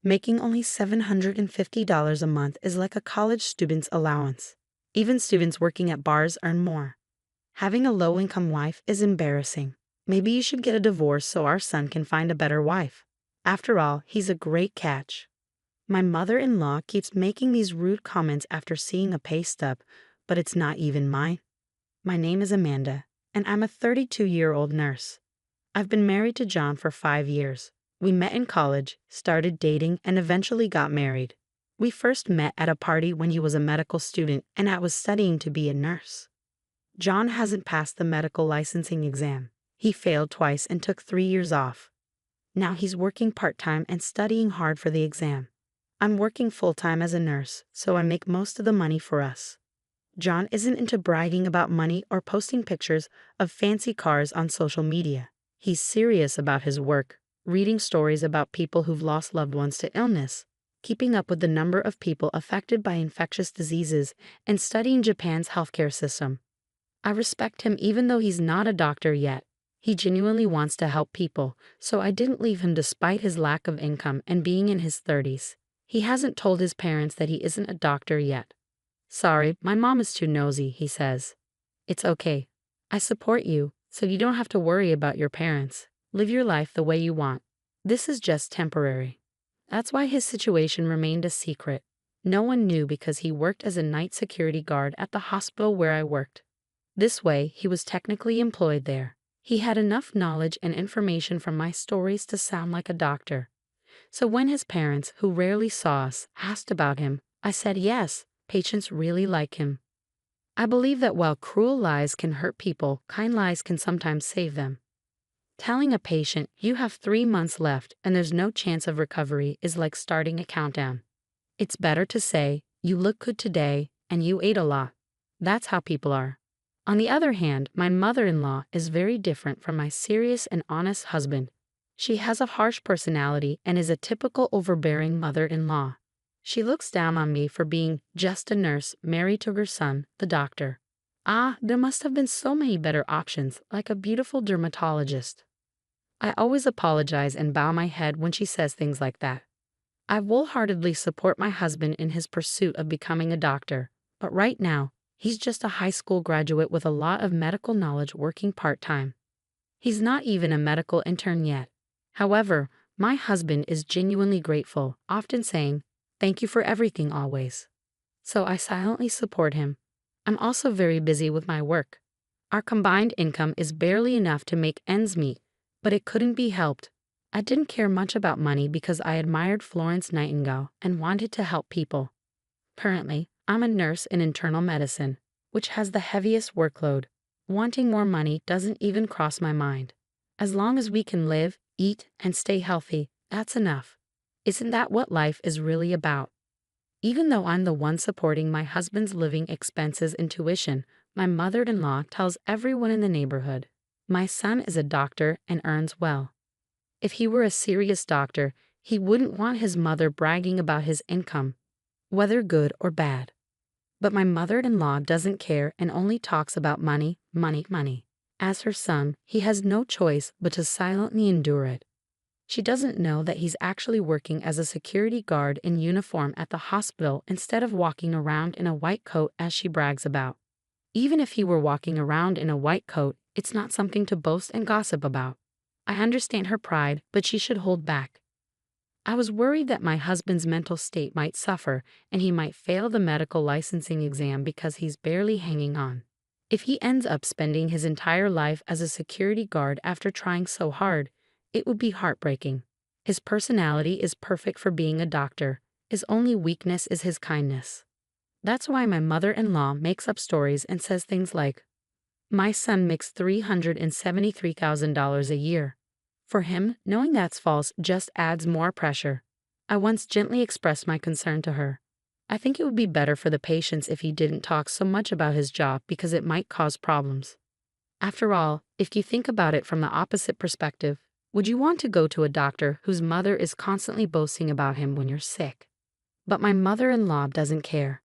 Making only $750 a month is like a college student's allowance. Even students working at bars earn more. Having a low-income wife is embarrassing. Maybe you should get a divorce so our son can find a better wife. After all, he's a great catch. My mother-in-law keeps making these rude comments after seeing a pay stub, but it's not even mine. My name is Amanda, and I'm a 32-year-old nurse. I've been married to John for 5 years. We met in college, started dating, and eventually got married. We first met at a party when he was a medical student and I was studying to be a nurse. John hasn't passed the medical licensing exam. He failed twice and took 3 years off. Now he's working part-time and studying hard for the exam. I'm working full-time as a nurse, so I make most of the money for us. John isn't into bragging about money or posting pictures of fancy cars on social media. He's serious about his work, reading stories about people who've lost loved ones to illness, keeping up with the number of people affected by infectious diseases, and studying Japan's healthcare system. I respect him even though he's not a doctor yet. He genuinely wants to help people, so I didn't leave him despite his lack of income and being in his 30s. He hasn't told his parents that he isn't a doctor yet. Sorry, my mom is too nosy, he says. It's okay. I support you, so you don't have to worry about your parents. Live your life the way you want. This is just temporary. That's why his situation remained a secret. No one knew because he worked as a night security guard at the hospital where I worked. This way, he was technically employed there. He had enough knowledge and information from my stories to sound like a doctor. So when his parents, who rarely saw us, asked about him, I said yes, patients really like him. I believe that while cruel lies can hurt people, kind lies can sometimes save them. Telling a patient you have 3 months left and there's no chance of recovery is like starting a countdown. It's better to say, you look good today and you ate a lot. That's how people are. On the other hand, my mother-in-law is very different from my serious and honest husband. She has a harsh personality and is a typical overbearing mother-in-law. She looks down on me for being just a nurse married to her son, the doctor. There must have been so many better options, like a beautiful dermatologist. I always apologize and bow my head when she says things like that. I wholeheartedly support my husband in his pursuit of becoming a doctor, but right now, he's just a high school graduate with a lot of medical knowledge working part-time. He's not even a medical intern yet. However, my husband is genuinely grateful, often saying, "Thank you for everything always." So I silently support him. I'm also very busy with my work. Our combined income is barely enough to make ends meet, but it couldn't be helped. I didn't care much about money because I admired Florence Nightingale and wanted to help people. Currently, I'm a nurse in internal medicine, which has the heaviest workload. Wanting more money doesn't even cross my mind. As long as we can live, eat, and stay healthy, that's enough. Isn't that what life is really about? Even though I'm the one supporting my husband's living expenses and tuition, my mother-in-law tells everyone in the neighborhood, my son is a doctor and earns well. If he were a serious doctor, he wouldn't want his mother bragging about his income, whether good or bad. But my mother-in-law doesn't care and only talks about money, money, money. As her son, he has no choice but to silently endure it. She doesn't know that he's actually working as a security guard in uniform at the hospital instead of walking around in a white coat as she brags about. Even if he were walking around in a white coat, it's not something to boast and gossip about. I understand her pride, but she should hold back. I was worried that my husband's mental state might suffer and he might fail the medical licensing exam because he's barely hanging on. If he ends up spending his entire life as a security guard after trying so hard, it would be heartbreaking. His personality is perfect for being a doctor. His only weakness is his kindness. That's why my mother-in-law makes up stories and says things like, "My son makes $373,000 a year." For him, knowing that's false just adds more pressure. I once gently expressed my concern to her. I think it would be better for the patients if he didn't talk so much about his job because it might cause problems. After all, if you think about it from the opposite perspective, would you want to go to a doctor whose mother is constantly boasting about him when you're sick? But my mother-in-law doesn't care.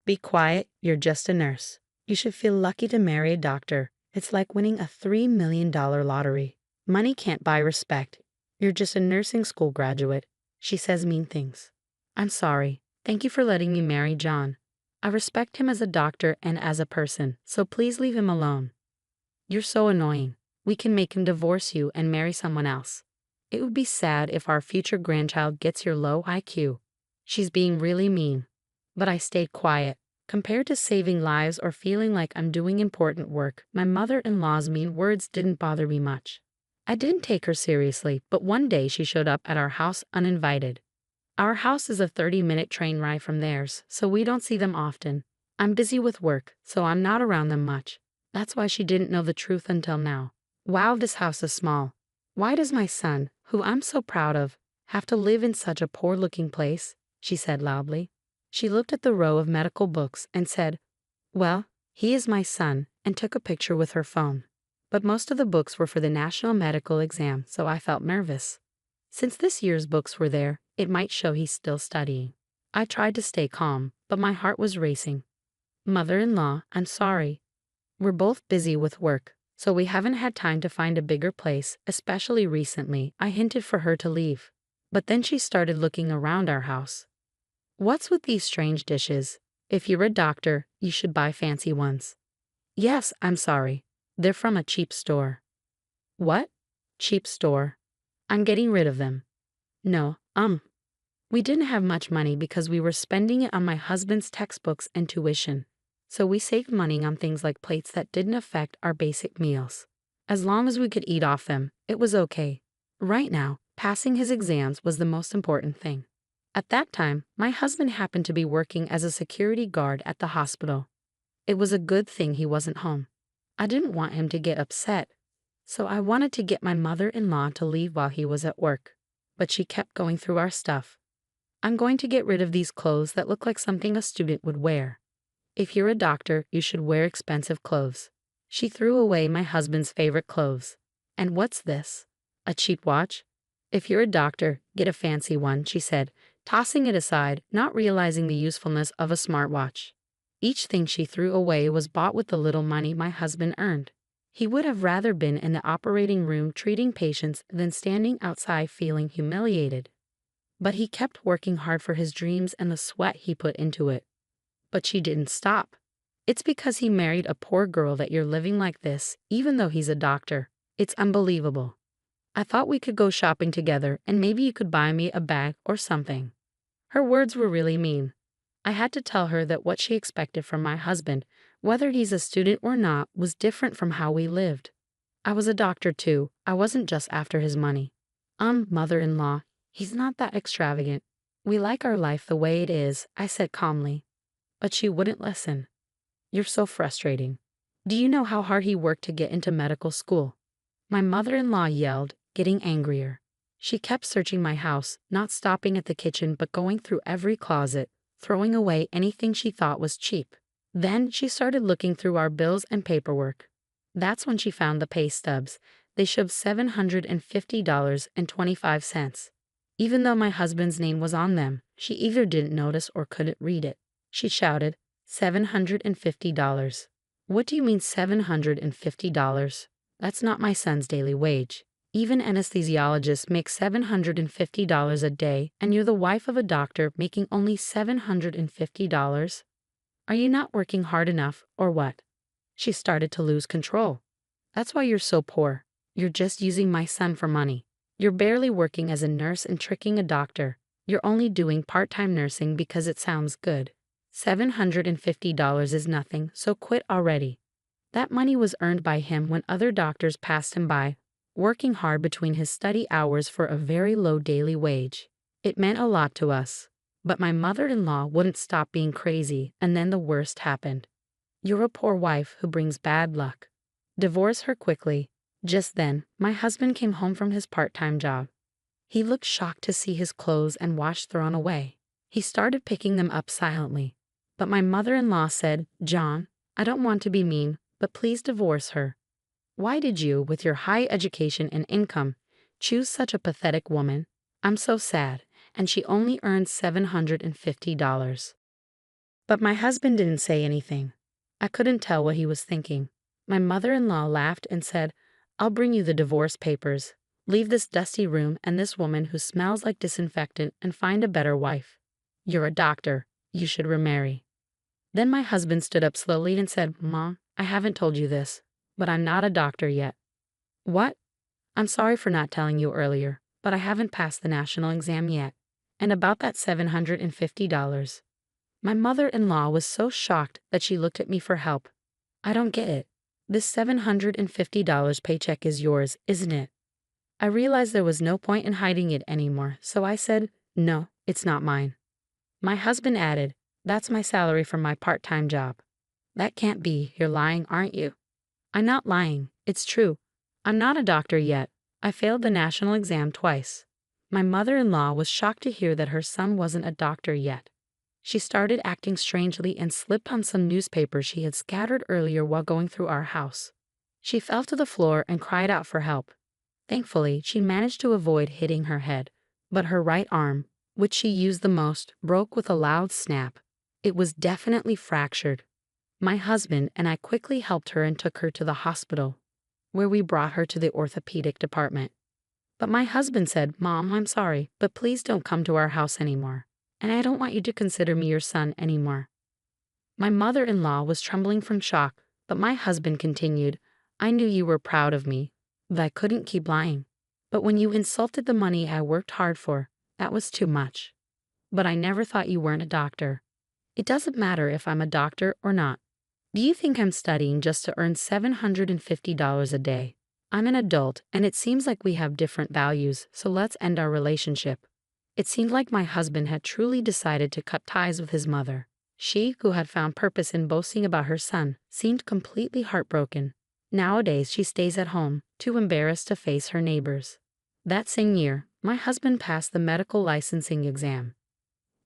Be quiet, you're just a nurse. You should feel lucky to marry a doctor. It's like winning a $3 million lottery. Money can't buy respect. You're just a nursing school graduate. She says mean things. I'm sorry. Thank you for letting me marry John. I respect him as a doctor and as a person, so please leave him alone. You're so annoying. We can make him divorce you and marry someone else. It would be sad if our future grandchild gets your low IQ. She's being really mean. But I stayed quiet. Compared to saving lives or feeling like I'm doing important work, my mother-in-law's mean words didn't bother me much. I didn't take her seriously, but one day she showed up at our house uninvited. Our house is a 30-minute train ride from theirs, so we don't see them often. I'm busy with work, so I'm not around them much. That's why she didn't know the truth until now. Wow, this house is small. Why does my son, who I'm so proud of, have to live in such a poor-looking place? She said loudly. She looked at the row of medical books and said, well, he is my son, and took a picture with her phone. But most of the books were for the national medical exam, so I felt nervous. Since this year's books were there, it might show he's still studying. I tried to stay calm, but my heart was racing. Mother-in-law, I'm sorry. We're both busy with work, so we haven't had time to find a bigger place, especially recently. I hinted for her to leave. But then she started looking around our house. What's with these strange dishes? If you're a doctor, you should buy fancy ones. Yes, I'm sorry. They're from a cheap store. What? Cheap store. I'm getting rid of them. No, we didn't have much money because we were spending it on my husband's textbooks and tuition. So we saved money on things like plates that didn't affect our basic meals. As long as we could eat off them, it was okay. Right now, passing his exams was the most important thing. At that time, my husband happened to be working as a security guard at the hospital. It was a good thing he wasn't home. I didn't want him to get upset, so I wanted to get my mother-in-law to leave while he was at work. But she kept going through our stuff. I'm going to get rid of these clothes that look like something a student would wear. If you're a doctor, you should wear expensive clothes. She threw away my husband's favorite clothes. And what's this? A cheap watch? If you're a doctor, get a fancy one, she said, tossing it aside, not realizing the usefulness of a smartwatch. Each thing she threw away was bought with the little money my husband earned. He would have rather been in the operating room treating patients than standing outside feeling humiliated. But he kept working hard for his dreams and the sweat he put into it. But she didn't stop. It's because he married a poor girl that you're living like this, even though he's a doctor. It's unbelievable. I thought we could go shopping together and maybe you could buy me a bag or something. Her words were really mean. I had to tell her that what she expected from my husband, whether he's a student or not, was different from how we lived. I was a doctor too. I wasn't just after his money. Mother-in-law, he's not that extravagant. We like our life the way it is, I said calmly. But she wouldn't listen. You're so frustrating. Do you know how hard he worked to get into medical school? My mother-in-law yelled, getting angrier. She kept searching my house, not stopping at the kitchen but going through every closet, throwing away anything she thought was cheap. Then she started looking through our bills and paperwork. That's when she found the pay stubs. They showed $750.25. Even though my husband's name was on them, she either didn't notice or couldn't read it. She shouted, $750. What do you mean $750? That's not my son's daily wage. Even anesthesiologists make $750 a day, and you're the wife of a doctor making only $750? Are you not working hard enough, or what? She started to lose control. That's why you're so poor. You're just using my son for money. You're barely working as a nurse and tricking a doctor. You're only doing part-time nursing because it sounds good. $750 is nothing, so quit already. That money was earned by him when other doctors passed him by, working hard between his study hours for a very low daily wage. It meant a lot to us. But my mother-in-law wouldn't stop being crazy, and then the worst happened. You're a poor wife who brings bad luck. Divorce her quickly. Just then, my husband came home from his part-time job. He looked shocked to see his clothes and watch thrown away. He started picking them up silently. But my mother-in-law said, John, I don't want to be mean, but please divorce her. Why did you, with your high education and income, choose such a pathetic woman? I'm so sad, and she only earned $750. But my husband didn't say anything. I couldn't tell what he was thinking. My mother-in-law laughed and said, I'll bring you the divorce papers. Leave this dusty room and this woman who smells like disinfectant and find a better wife. You're a doctor. You should remarry." Then my husband stood up slowly and said, "Mom, I haven't told you this, but I'm not a doctor yet." "What?" "I'm sorry for not telling you earlier, but I haven't passed the national exam yet. And about that $750. My mother-in-law was so shocked that she looked at me for help. "I don't get it. This $750 paycheck is yours, isn't it?" I realized there was no point in hiding it anymore, so I said, "No, it's not mine." My husband added, "That's my salary from my part-time job." "That can't be. You're lying, aren't you?" "I'm not lying. It's true. I'm not a doctor yet. I failed the national exam twice." My mother-in-law was shocked to hear that her son wasn't a doctor yet. She started acting strangely and slipped on some newspapers she had scattered earlier while going through our house. She fell to the floor and cried out for help. Thankfully, she managed to avoid hitting her head, but her right arm, which she used the most, broke with a loud snap. It was definitely fractured. My husband and I quickly helped her and took her to the hospital, where we brought her to the orthopedic department. But my husband said, "Mom, I'm sorry, but please don't come to our house anymore, and I don't want you to consider me your son anymore." My mother-in-law was trembling from shock, but my husband continued, "I knew you were proud of me, but I couldn't keep lying. But when you insulted the money I worked hard for, that was too much. But I never thought you weren't a doctor. It doesn't matter if I'm a doctor or not. Do you think I'm studying just to earn $750 a day? I'm an adult, and it seems like we have different values, so let's end our relationship." It seemed like my husband had truly decided to cut ties with his mother. She, who had found purpose in boasting about her son, seemed completely heartbroken. Nowadays, she stays at home, too embarrassed to face her neighbors. That same year, my husband passed the medical licensing exam.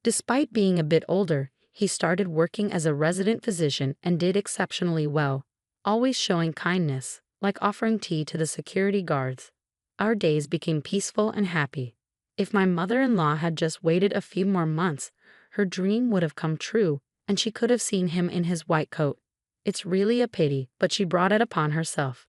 Despite being a bit older, he started working as a resident physician and did exceptionally well, always showing kindness, like offering tea to the security guards. Our days became peaceful and happy. If my mother-in-law had just waited a few more months, her dream would have come true, and she could have seen him in his white coat. It's really a pity, but she brought it upon herself.